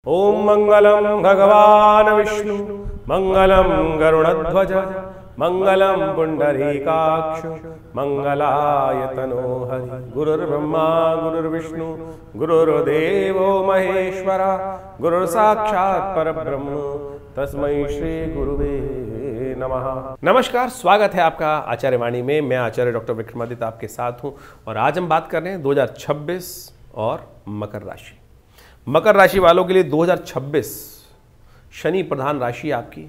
ओम मंगलम भगवान विष्णु मंगलम गरुड़ध्वज मंगलम पुंडरीकाक्ष मंगलाय तनोहरि। गुरुर्ब्रह्मा गुरुर्विष्णु गुरुर्देवो महेश्वरा गुरुर् साक्षात् परब्रह्म तस्मै श्री गुरुवे नमः। नमस्कार, स्वागत है आपका आचार्य वाणी में। मैं आचार्य डॉक्टर विक्रमादित्य आपके साथ हूं और आज हम बात कर रहे हैं 2026 और मकर राशि। मकर राशि वालों के लिए 2026 शनि प्रधान राशि आपकी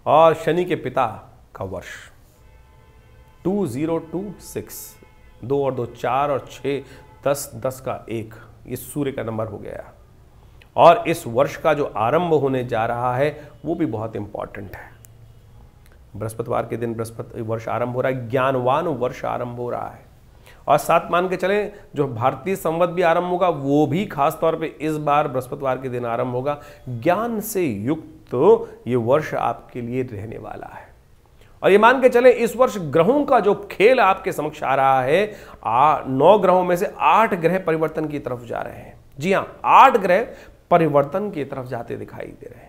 और शनि के पिता का वर्ष 2026। 2 और 2 4 और 6 10 10 का 1 ये सूर्य का नंबर हो गया और इस वर्ष का जो आरंभ होने जा रहा है वो भी बहुत इंपॉर्टेंट है। बृहस्पतिवार के दिन बृहस्पति वर्ष आरंभ हो रहा है, ज्ञानवान वर्ष आरंभ हो रहा है और साथ मान के चलें जो भारतीय संवत भी आरंभ होगा वो भी खास तौर पे इस बार बृहस्पतिवार के दिन आरंभ होगा। ज्ञान से युक्त ये वर्ष आपके लिए रहने वाला है और ये मान के चलें इस वर्ष ग्रहों का जो खेल आपके समक्ष आ रहा है, 9 ग्रहों में से 8 ग्रह परिवर्तन की तरफ जा रहे हैं। जी हाँ, 8 ग्रह परिवर्तन की तरफ जाते दिखाई दे रहे हैं।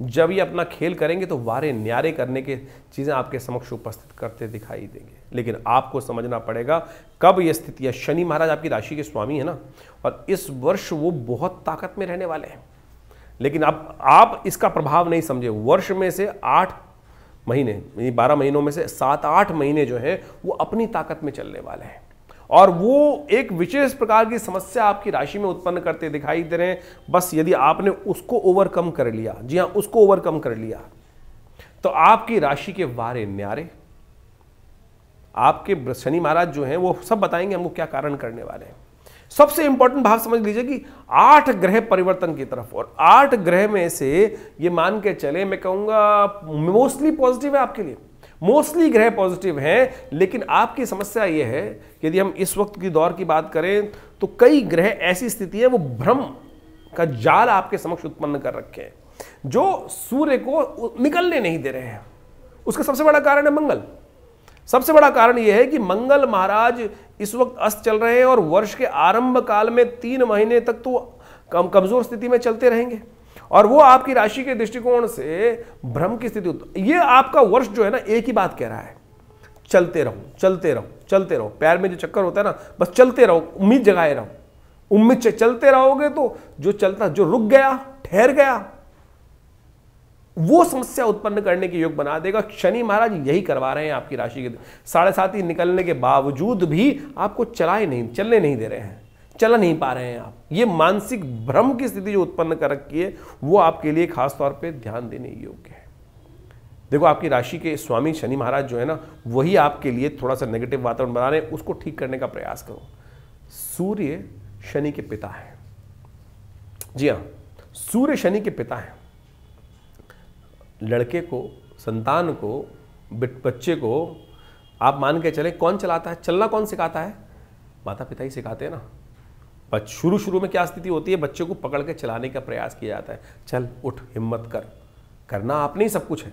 जब ये अपना खेल करेंगे तो वारे न्यारे करने के चीज़ें आपके समक्ष उपस्थित करते दिखाई देंगे, लेकिन आपको समझना पड़ेगा कब ये स्थिति है। शनि महाराज आपकी राशि के स्वामी है ना, और इस वर्ष वो बहुत ताकत में रहने वाले हैं, लेकिन अब आप इसका प्रभाव नहीं समझे। वर्ष में से 8 महीने 12 महीनों में से 7-8 महीने जो है वो अपनी ताकत में चलने वाले हैं और वो एक विशेष प्रकार की समस्या आपकी राशि में उत्पन्न करते दिखाई दे रहे हैं। बस यदि आपने उसको ओवरकम कर लिया, जी हाँ उसको ओवरकम कर लिया, तो आपकी राशि के वारे न्यारे आपके शनि महाराज जो हैं वो सब बताएंगे हमको क्या कारण करने वाले हैं। सबसे इंपॉर्टेंट भाग समझ लीजिए कि 8 ग्रह परिवर्तन की तरफ, और 8 ग्रह में से ये मान के चले मैं कहूंगा मोस्टली पॉजिटिव है आपके लिए, मोस्टली ग्रह पॉजिटिव हैं। लेकिन आपकी समस्या यह है कि यदि हम इस वक्त की दौर की बात करें तो कई ग्रह ऐसी स्थिति है वो भ्रम का जाल आपके समक्ष उत्पन्न कर रखे हैं जो सूर्य को निकलने नहीं दे रहे हैं। उसका सबसे बड़ा कारण है मंगल। सबसे बड़ा कारण यह है कि मंगल महाराज इस वक्त अस्त चल रहे हैं और वर्ष के आरंभ काल में 3 महीने तक तो कमजोर स्थिति में चलते रहेंगे और वो आपकी राशि के दृष्टिकोण से भ्रम की स्थिति। ये आपका वर्ष जो है ना एक ही बात कह रहा है, चलते रहो चलते रहो चलते रहो। पैर में जो चक्कर होता है ना, बस चलते रहो, उम्मीद जगाए रहो। उम्मीद से चलते रहोगे तो जो चलता, जो रुक गया ठहर गया, वो समस्या उत्पन्न करने के योग बना देगा। शनि महाराज यही करवा रहे हैं आपकी राशि के 7.5 ही निकलने के बावजूद भी आपको चलने नहीं दे रहे हैं, चल नहीं पा रहे हैं आप। ये मानसिक भ्रम की स्थिति जो उत्पन्न कर रखी है वो आपके लिए खास तौर पे ध्यान देने योग्य है। देखो आपकी राशि के स्वामी शनि महाराज जो है ना वही आपके लिए थोड़ा सा नेगेटिव वातावरण बना रहे हैं, उसको ठीक करने का प्रयास करो। सूर्य शनि के पिता है, जी हाँ सूर्य शनि के पिता है। लड़के को, संतान को, बच्चे को आप मान के चले कौन चलाता है, चलना कौन सिखाता है? माता पिता ही सिखाते हैं ना। बस शुरू में क्या स्थिति होती है, बच्चे को पकड़ के चलाने का प्रयास किया जाता है, चल उठ हिम्मत कर, करना आपने ही सब कुछ है।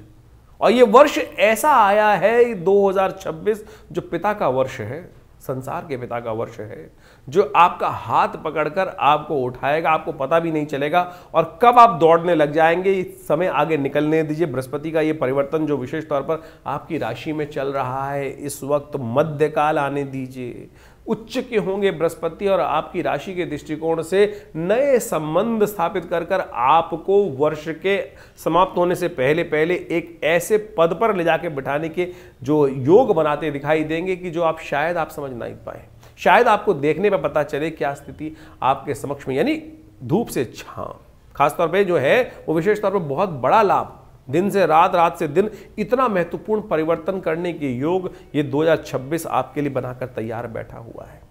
और ये वर्ष ऐसा आया है 2026 जो पिता का वर्ष है, संसार के पिता का वर्ष है, जो आपका हाथ पकड़कर आपको उठाएगा, आपको पता भी नहीं चलेगा और कब आप दौड़ने लग जाएंगे समय आगे निकलने दीजिए। बृहस्पति का ये परिवर्तन जो विशेष तौर पर आपकी राशि में चल रहा है इस वक्त मध्यकाल आने दीजिए। उच्च के होंगे बृहस्पति और आपकी राशि के दृष्टिकोण से नए संबंध स्थापित कर कर आपको वर्ष के समाप्त होने से पहले एक ऐसे पद पर ले जाके बिठाने के जो योग बनाते दिखाई देंगे कि जो आप शायद आप समझ नहीं पाए, शायद आपको देखने पर पता चले क्या स्थिति आपके समक्ष में, यानी धूप से छांव खासतौर पर जो है वो विशेष तौर पर बहुत बड़ा लाभ, दिन से रात, रात से दिन, इतना महत्वपूर्ण परिवर्तन करने के योग ये 2026 आपके लिए बनाकर तैयार बैठा हुआ है।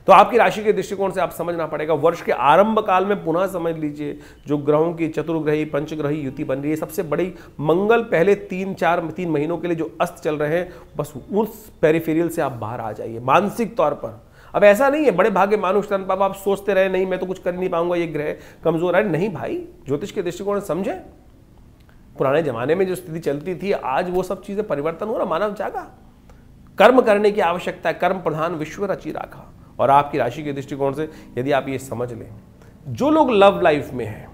तो आपकी राशि के दृष्टिकोण से आप समझना पड़ेगा। वर्ष के आरंभ काल में पुनः समझ लीजिए जो ग्रहों की चतुर्ग्रही पंचग्रही युति बन रही है, सबसे बड़ी मंगल पहले 3 महीनों के लिए जो अस्त चल रहे हैं, बस उस पेरिफेरियल से आप बाहर आ जाइए मानसिक तौर पर। अब ऐसा नहीं है बड़े भाग्य मानुष तन पाप आप सोचते रहे नहीं मैं तो कुछ कर नहीं पाऊंगा, ये ग्रह कमजोर है, नहीं भाई, ज्योतिष के दृष्टिकोण से समझे। पुराने जमाने में जो स्थिति चलती थी आज वो सब चीजें परिवर्तन हो रहा, मानव जागा, कर्म करने की आवश्यकता है, कर्म प्रधान विश्व रची राखा। और आपकी राशि के दृष्टिकोण से यदि आप ये समझ लें, जो लोग लव लाइफ में हैं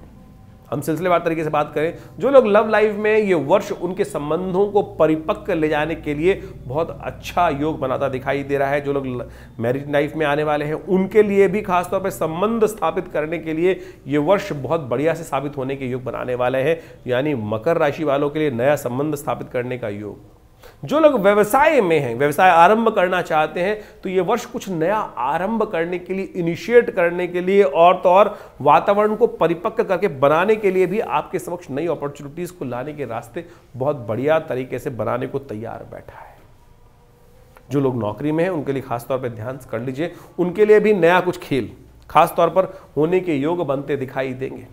हम सिलसिलेवार तरीके से बात करें, जो लोग लव लाइफ में, ये वर्ष उनके संबंधों को परिपक्व ले जाने के लिए बहुत अच्छा योग बनाता दिखाई दे रहा है। जो लोग मैरिज लाइफ में आने वाले हैं उनके लिए भी खासतौर पर संबंध स्थापित करने के लिए ये वर्ष बहुत बढ़िया से साबित होने के योग बनाने वाले हैं। यानी मकर राशि वालों के लिए नया संबंध स्थापित करने का योग। जो लोग व्यवसाय में हैं, व्यवसाय आरंभ करना चाहते हैं, तो ये वर्ष कुछ नया आरंभ करने के लिए, इनिशिएट करने के लिए और तो और वातावरण को परिपक्व करके बनाने के लिए भी आपके समक्ष नई अपॉर्चुनिटीज को लाने के रास्ते बहुत बढ़िया तरीके से बनाने को तैयार बैठा है। जो लोग नौकरी में हैं उनके लिए खासतौर पर ध्यान कर लीजिए, उनके लिए भी नया कुछ खेल खासतौर पर होने के योग बनते दिखाई देंगे।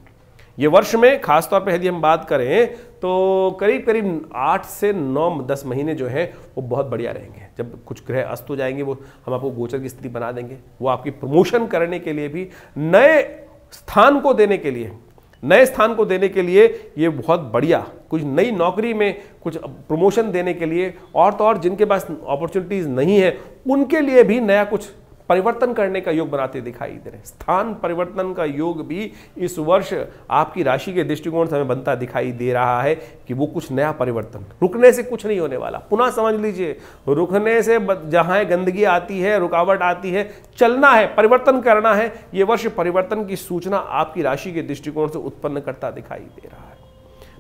ये वर्ष में खासतौर पर यदि हम बात करें तो करीब करीब 8 से 9-10 महीने जो है वो बहुत बढ़िया रहेंगे। जब कुछ ग्रह अस्त हो जाएंगे वो हम आपको गोचर की स्थिति बना देंगे, वो आपकी प्रमोशन करने के लिए भी, नए स्थान को देने के लिए, नए स्थान को देने के लिए ये बहुत बढ़िया, कुछ नई नौकरी में कुछ प्रमोशन देने के लिए और तो और जिनके पास अपॉर्चुनिटीज नहीं है उनके लिए भी नया कुछ परिवर्तन करने का योग बनाते दिखाई दे रहे हैं। स्थान परिवर्तन का योग भी इस वर्ष आपकी राशि के दृष्टिकोण से हमें बनता दिखाई दे रहा है कि वो कुछ नया परिवर्तन, रुकने से कुछ नहीं होने वाला। पुनः समझ लीजिए, रुकने से जहां गंदगी आती है, रुकावट आती है, चलना है, परिवर्तन करना है। ये वर्ष परिवर्तन की सूचना आपकी राशि के दृष्टिकोण से उत्पन्न करता दिखाई दे रहा है।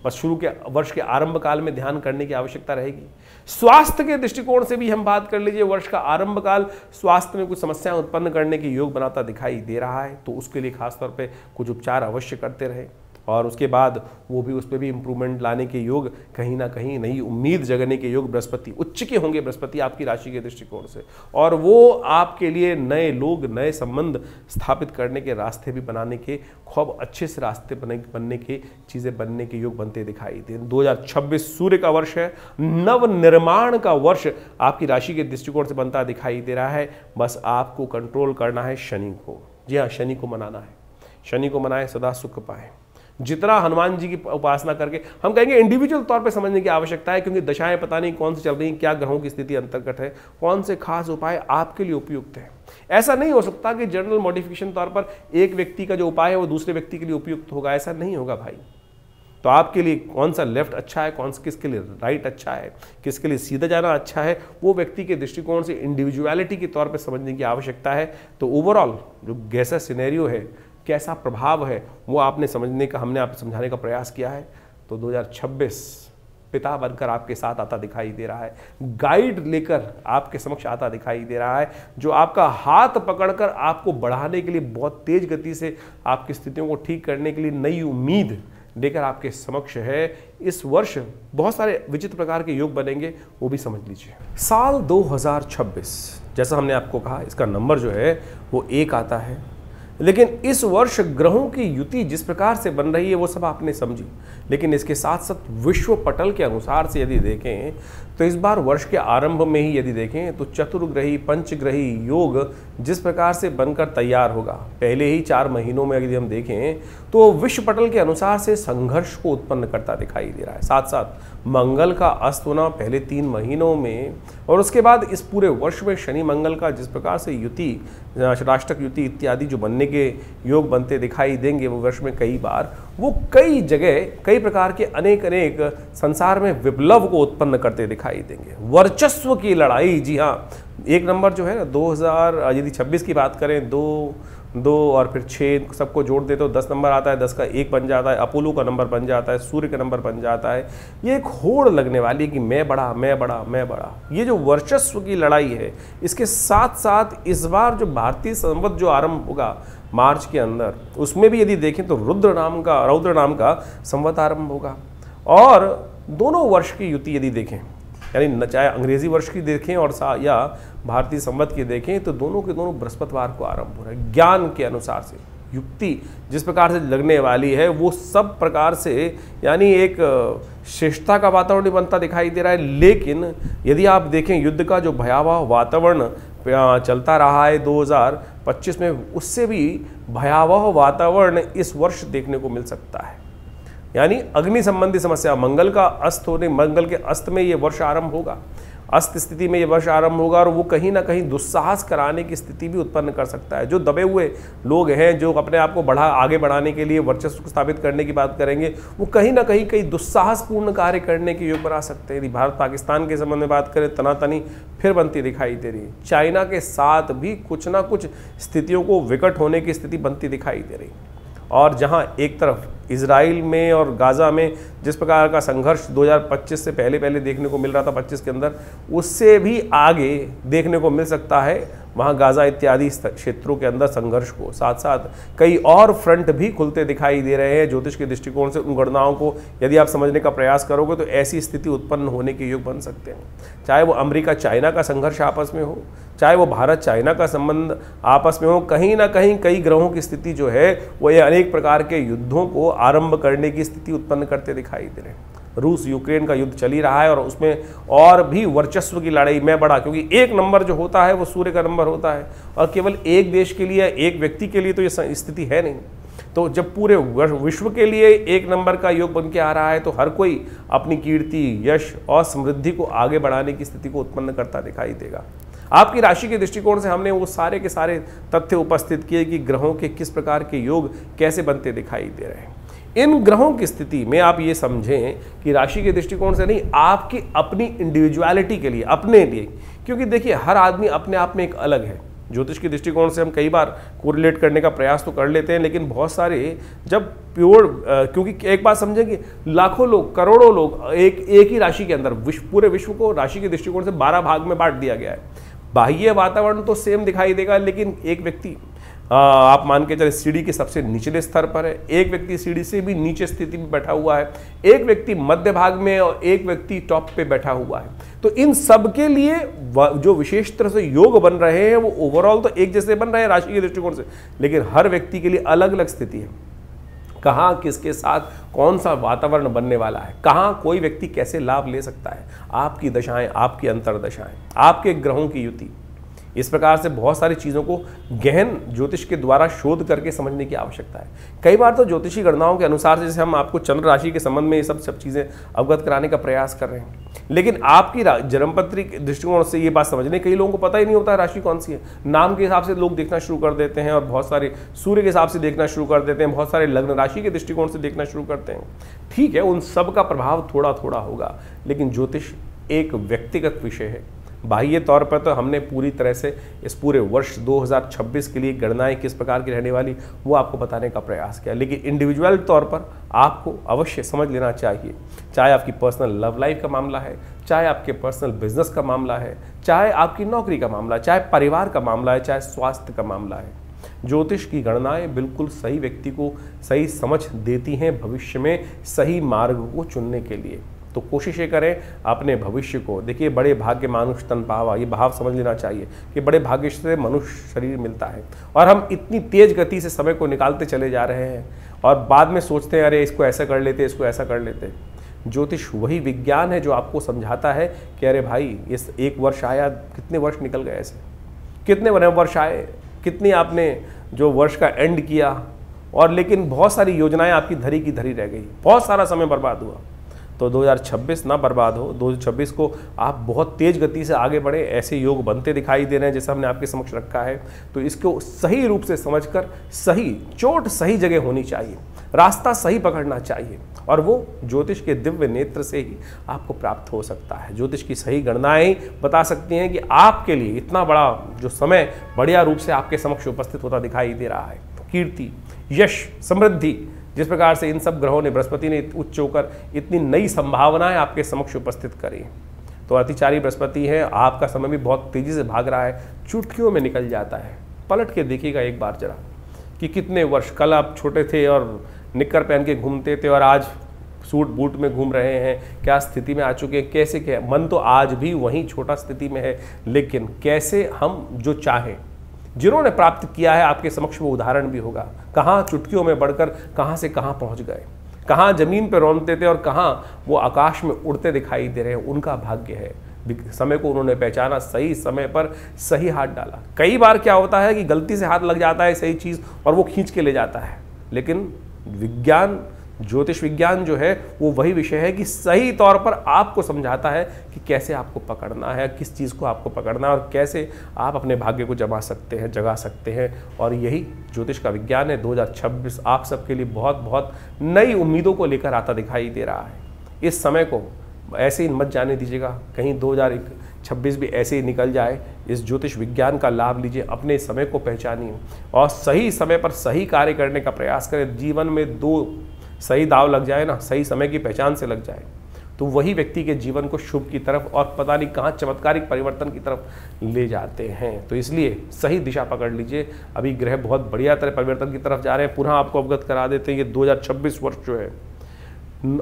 बस शुरू के वर्ष के आरंभ काल में ध्यान करने की आवश्यकता रहेगी। स्वास्थ्य के दृष्टिकोण से भी हम बात कर लीजिए, वर्ष का आरंभ काल स्वास्थ्य में कुछ समस्याएं उत्पन्न करने के योग बनाता दिखाई दे रहा है, तो उसके लिए खासतौर पे कुछ उपचार अवश्य करते रहे और उसके बाद वो भी, उस पर भी इंप्रूवमेंट लाने के योग, कहीं ना कहीं नई उम्मीद जगने के योग बृहस्पति उच्च के होंगे, बृहस्पति आपकी राशि के दृष्टिकोण से, और वो आपके लिए नए लोग, नए संबंध स्थापित करने के रास्ते भी बनाने के, खूब अच्छे से रास्ते बनने के, चीज़ें बनने के योग बनते दिखाई दे। 2026 सूर्य का वर्ष है, नव निर्माण का वर्ष आपकी राशि के दृष्टिकोण से बनता दिखाई दे रहा है। बस आपको कंट्रोल करना है शनि को। जी हाँ, शनि को मनाना है, शनि को मनाएं, सदा सुख पाए। जितना हनुमान जी की उपासना करके, हम कहेंगे इंडिविजुअल तौर पे समझने की आवश्यकता है, क्योंकि दशाएं पता नहीं कौन सी चल रही, क्या ग्रहों की स्थिति अंतर्गत है, कौन से खास उपाय आपके लिए उपयुक्त है। ऐसा नहीं हो सकता कि जनरल मॉडिफिकेशन तौर पर एक व्यक्ति का जो उपाय है वो दूसरे व्यक्ति के लिए उपयुक्त होगा, ऐसा नहीं होगा भाई। तो आपके लिए कौन सा लेफ्ट अच्छा है, कौन सा किसके लिए राइट अच्छा है, किसके लिए सीधा जाना अच्छा है, वो व्यक्ति के दृष्टिकोण से इंडिविजुअलिटी के तौर पर समझने की आवश्यकता है। तो ओवरऑल जो कैसा सिनेरियो है, कैसा प्रभाव है, वो आपने समझने का, हमने आप समझाने का प्रयास किया है। तो 2026 पिता बनकर आपके साथ आता दिखाई दे रहा है, गाइड लेकर आपके समक्ष आता दिखाई दे रहा है, जो आपका हाथ पकड़कर आपको बढ़ाने के लिए, बहुत तेज गति से आपकी स्थितियों को ठीक करने के लिए नई उम्मीद लेकर आपके समक्ष है। इस वर्ष बहुत सारे विचित्र प्रकार के योग बनेंगे, वो भी समझ लीजिए। साल 2026 जैसा हमने आपको कहा, इसका नंबर जो है वो 1 आता है, लेकिन इस वर्ष ग्रहों की युति जिस प्रकार से बन रही है वो सब आपने समझी, लेकिन इसके साथ साथ विश्व पटल के अनुसार से यदि देखें तो इस बार वर्ष के आरंभ में ही यदि देखें तो चतुर्ग्रही पंचग्रही योग जिस प्रकार से बनकर तैयार होगा, पहले ही 4 महीनों में यदि हम देखें तो विश्व पटल के अनुसार से संघर्ष को उत्पन्न करता दिखाई दे रहा है। साथ साथ मंगल का अस्त होना पहले 3 महीनों में, और उसके बाद इस पूरे वर्ष में शनि मंगल का जिस प्रकार से युति, राष्ट्रक युति इत्यादि जो बनने के योग बनते दिखाई देंगे वो वर्ष में कई बार, वो कई जगह कई प्रकार के अनेक संसार में विप्लव को उत्पन्न करते दिखाई देंगे। वर्चस्व की लड़ाई, जी हाँ, 1 नंबर जो है ना 2026 की बात करें, 2 और फिर 6 सबको जोड़ दे तो 10 नंबर आता है, 10 का 1 बन जाता है, अपोलो का नंबर बन जाता है, सूर्य का नंबर बन जाता है। ये एक होड़ लगने वाली है कि मैं बड़ा मैं बड़ा मैं बड़ा। ये जो वर्चस्व की लड़ाई है, इसके साथ साथ इस बार जो भारतीय संवत जो आरंभ होगा मार्च के अंदर, उसमें भी यदि देखें तो रौद्र नाम का संवत आरंभ होगा। और दोनों वर्ष की युति यदि देखें, यानी चाहे अंग्रेजी वर्ष की देखें और या भारतीय संवत की देखें, तो दोनों के दोनों बृहस्पतिवार को आरंभ हो रहा है। ज्ञान के अनुसार से युक्ति जिस प्रकार से लगने वाली है वो सब प्रकार से, यानी एक श्रेष्ठता का वातावरण बनता दिखाई दे रहा है। लेकिन यदि आप देखें युद्ध का जो भयावह वातावरण चलता रहा है 2025 में, उससे भी भयावह वातावरण इस वर्ष देखने को मिल सकता है। यानी अग्नि संबंधी समस्या, मंगल का अस्त होने, मंगल के अस्त में ये वर्ष आरंभ होगा अस्त स्थिति में ये वर्ष आरंभ होगा और वो कहीं ना कहीं दुस्साहस कराने की स्थिति भी उत्पन्न कर सकता है। जो दबे हुए लोग हैं, जो अपने आप को आगे बढ़ाने के लिए वर्चस्व स्थापित करने की बात करेंगे, वो कहीं ना कहीं कई दुस्साहसपूर्ण कार्य करने के योग बना सकते हैं। यदि भारत पाकिस्तान के संबंध में बात करें, तनातनी फिर बनती दिखाई दे रही है। चाइना के साथ भी कुछ ना कुछ स्थितियों को विकट होने की स्थिति बनती दिखाई दे रही। और जहां एक तरफ इजराइल में और गाज़ा में जिस प्रकार का संघर्ष 2025 से पहले देखने को मिल रहा था 25 के अंदर, उससे भी आगे देखने को मिल सकता है वहाँ गाज़ा इत्यादि क्षेत्रों के अंदर संघर्ष को। साथ साथ कई और फ्रंट भी खुलते दिखाई दे रहे हैं। ज्योतिष के दृष्टिकोण से उन गणनाओं को यदि आप समझने का प्रयास करोगे तो ऐसी स्थिति उत्पन्न होने के योग बन सकते हैं। चाहे वो अमेरिका चाइना का संघर्ष आपस में हो, चाहे वो भारत चाइना का संबंध आपस में हो, कहीं ना कहीं कई ग्रहों की स्थिति जो है वो ये अनेक प्रकार के युद्धों को आरंभ करने की स्थिति उत्पन्न करते दिखाई दे रहे हैं। रूस यूक्रेन का युद्ध चल ही रहा है और उसमें और भी वर्चस्व की लड़ाई में बढ़ा, क्योंकि एक नंबर जो होता है वो सूर्य का नंबर होता है और केवल एक देश के लिए, एक व्यक्ति के लिए तो ये स्थिति है नहीं। तो जब पूरे विश्व के लिए एक नंबर का योग बन के आ रहा है तो हर कोई अपनी कीर्ति, यश और समृद्धि को आगे बढ़ाने की स्थिति को उत्पन्न करता दिखाई देगा। आपकी राशि के दृष्टिकोण से हमने वो सारे के सारे तथ्य उपस्थित किए कि ग्रहों के किस प्रकार के योग कैसे बनते दिखाई दे रहे हैं। इन ग्रहों की स्थिति में आप ये समझें कि राशि के दृष्टिकोण से नहीं, आपकी अपनी इंडिविजुअलिटी के लिए, अपने लिए, क्योंकि देखिए हर आदमी अपने आप में एक अलग है। ज्योतिष के दृष्टिकोण से हम कई बार कोरिलेट करने का प्रयास तो कर लेते हैं, लेकिन बहुत सारे जब प्योर, क्योंकि एक बात समझें कि लाखों लोग, करोड़ों लोग एक ही राशि के अंदर, पूरे विश्व को राशि के दृष्टिकोण से 12 भाग में बांट दिया गया है। बाह्य वातावरण तो सेम दिखाई देगा, लेकिन एक व्यक्ति आप मान के चले सीढ़ी के सबसे निचले स्तर पर है, एक व्यक्ति सीढ़ी से भी नीचे स्थिति में बैठा हुआ है, एक व्यक्ति मध्य भाग में और एक व्यक्ति टॉप पे बैठा हुआ है। तो इन सब के लिए जो विशेष तरह से योग बन रहे हैं वो ओवरऑल तो एक जैसे बन रहे हैं राशि के दृष्टिकोण से, लेकिन हर व्यक्ति के लिए अलग अलग स्थिति है। कहाँ किसके साथ कौन सा वातावरण बनने वाला है, कहाँ कोई व्यक्ति कैसे लाभ ले सकता है, आपकी दशाएं, आपकी अंतर्दशाएं, आपके ग्रहों की युति, इस प्रकार से बहुत सारी चीज़ों को गहन ज्योतिष के द्वारा शोध करके समझने की आवश्यकता है। कई बार तो ज्योतिषी गणनाओं के अनुसार जैसे हम आपको चंद्र राशि के संबंध में ये सब चीज़ें अवगत कराने का प्रयास कर रहे हैं, लेकिन आपकी जन्मपत्री के दृष्टिकोण से ये बात समझने कई लोगों को पता ही नहीं होता राशि कौन सी है। नाम के हिसाब से लोग देखना शुरू कर देते हैं और बहुत सारे सूर्य के हिसाब से देखना शुरू कर देते हैं, बहुत सारे लग्न राशि के दृष्टिकोण से देखना शुरू करते हैं। ठीक है, उन सब का प्रभाव थोड़ा थोड़ा होगा, लेकिन ज्योतिष एक व्यक्तिगत विषय है। बाह्य तौर पर तो हमने पूरी तरह से इस पूरे वर्ष 2026 के लिए गणनाएं किस प्रकार की रहने वाली वो आपको बताने का प्रयास किया, लेकिन इंडिविजुअल तौर पर आपको अवश्य समझ लेना चाहिए। चाहे आपकी पर्सनल लव लाइफ का मामला है, चाहे आपके पर्सनल बिजनेस का मामला है, चाहे आपकी नौकरी का मामला है, चाहे परिवार का मामला है, चाहे स्वास्थ्य का मामला है, ज्योतिष की गणनाएं बिल्कुल सही व्यक्ति को सही समझ देती हैं भविष्य में सही मार्ग को चुनने के लिए। तो कोशिश ये करें अपने भविष्य को। देखिए, बड़े भाग्य मानुष तन पावा, ये भाव समझ लेना चाहिए कि बड़े भाग्य से मनुष्य शरीर मिलता है और हम इतनी तेज गति से समय को निकालते चले जा रहे हैं और बाद में सोचते हैं अरे इसको ऐसा कर लेते, इसको ऐसा कर लेते। ज्योतिष वही विज्ञान है जो आपको समझाता है कि अरे भाई इस एक वर्ष आया, कितने वर्ष निकल गए, ऐसे कितने वर्ष आए, कितनी आपने जो वर्ष का एंड किया, और लेकिन बहुत सारी योजनाएं आपकी धरी की धरी रह गई, बहुत सारा समय बर्बाद हुआ। तो 2026 ना बर्बाद हो, 2026 को आप बहुत तेज गति से आगे बढ़े, ऐसे योग बनते दिखाई दे रहे हैं जैसा हमने आपके समक्ष रखा है। तो इसको सही रूप से समझकर सही चोट सही जगह होनी चाहिए, रास्ता सही पकड़ना चाहिए, और वो ज्योतिष के दिव्य नेत्र से ही आपको प्राप्त हो सकता है। ज्योतिष की सही गणनाएं बता सकती हैं कि आपके लिए इतना बड़ा जो समय बढ़िया रूप से आपके समक्ष उपस्थित होता दिखाई दे रहा है। कीर्ति, यश, समृद्धि, जिस प्रकार से इन सब ग्रहों ने, बृहस्पति ने उच्च होकर इतनी नई संभावनाएं आपके समक्ष उपस्थित करी। तो अतिचारी बृहस्पति है, आपका समय भी बहुत तेजी से भाग रहा है, चुटकियों में निकल जाता है। पलट के देखिएगा एक बार जरा कि कितने वर्ष, कल आप छोटे थे और निक्कर पहन के घूमते थे और आज सूट बूट में घूम रहे हैं, क्या स्थिति में आ चुके हैं, कैसे क्या। मन तो आज भी वहीं छोटा स्थिति में है, लेकिन कैसे हम जो चाहें, जिन्होंने प्राप्त किया है आपके समक्ष वो उदाहरण भी होगा। कहाँ चुटकियों में बढ़कर कहाँ से कहाँ पहुँच गए, कहाँ जमीन पर रौंदते थे और कहाँ वो आकाश में उड़ते दिखाई दे रहे हैं। उनका भाग्य है, समय को उन्होंने पहचाना, सही समय पर सही हाथ डाला। कई बार क्या होता है कि गलती से हाथ लग जाता है सही चीज़ और वो खींच के ले जाता है, लेकिन विज्ञान ज्योतिष विज्ञान जो है वो वही विषय है कि सही तौर पर आपको समझाता है कि कैसे आपको पकड़ना है, किस चीज़ को आपको पकड़ना है और कैसे आप अपने भाग्य को जगा सकते हैं। और यही ज्योतिष का विज्ञान है। 2026 आप सबके लिए बहुत बहुत नई उम्मीदों को लेकर आता दिखाई दे रहा है। इस समय को ऐसे ही मत जाने दीजिएगा, कहीं 2026 भी ऐसे ही निकल जाए। इस ज्योतिष विज्ञान का लाभ लीजिए, अपने समय को पहचानिए और सही समय पर सही कार्य करने का प्रयास करें। जीवन में 2 सही दाव लग जाए ना, सही समय की पहचान से लग जाए, तो वही व्यक्ति के जीवन को शुभ की तरफ और पता नहीं कहाँ चमत्कारिक परिवर्तन की तरफ ले जाते हैं। तो इसलिए सही दिशा पकड़ लीजिए। अभी ग्रह बहुत बढ़िया तरह परिवर्तन की तरफ जा रहे हैं। पुनः आपको अवगत करा देते हैं, ये 2026 वर्ष जो है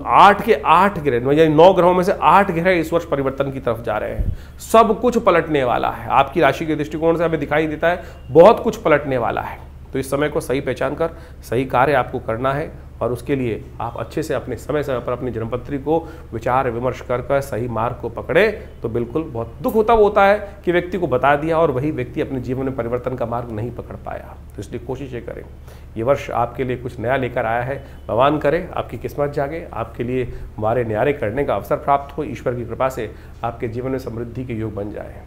8 के 8 ग्रह, यानी 9 ग्रहों में से 8 ग्रह इस वर्ष परिवर्तन की तरफ जा रहे हैं। सब कुछ पलटने वाला है। आपकी राशि के दृष्टिकोण से हमें दिखाई देता है बहुत कुछ पलटने वाला है। तो इस समय को सही पहचान कर सही कार्य आपको करना है और उसके लिए आप अच्छे से अपने समय पर अपनी जन्मपत्री को विचार विमर्श कर सही मार्ग को पकड़े। तो बिल्कुल बहुत दुख होता है कि व्यक्ति को बता दिया और वही व्यक्ति अपने जीवन में परिवर्तन का मार्ग नहीं पकड़ पाया। तो इसलिए कोशिशें करें। ये वर्ष आपके लिए कुछ नया लेकर आया है। भगवान करे आपकी किस्मत जागे, आपके लिए हमारे न्यारे करने का अवसर प्राप्त हो। ईश्वर की कृपा से आपके जीवन में समृद्धि के योग बन जाए।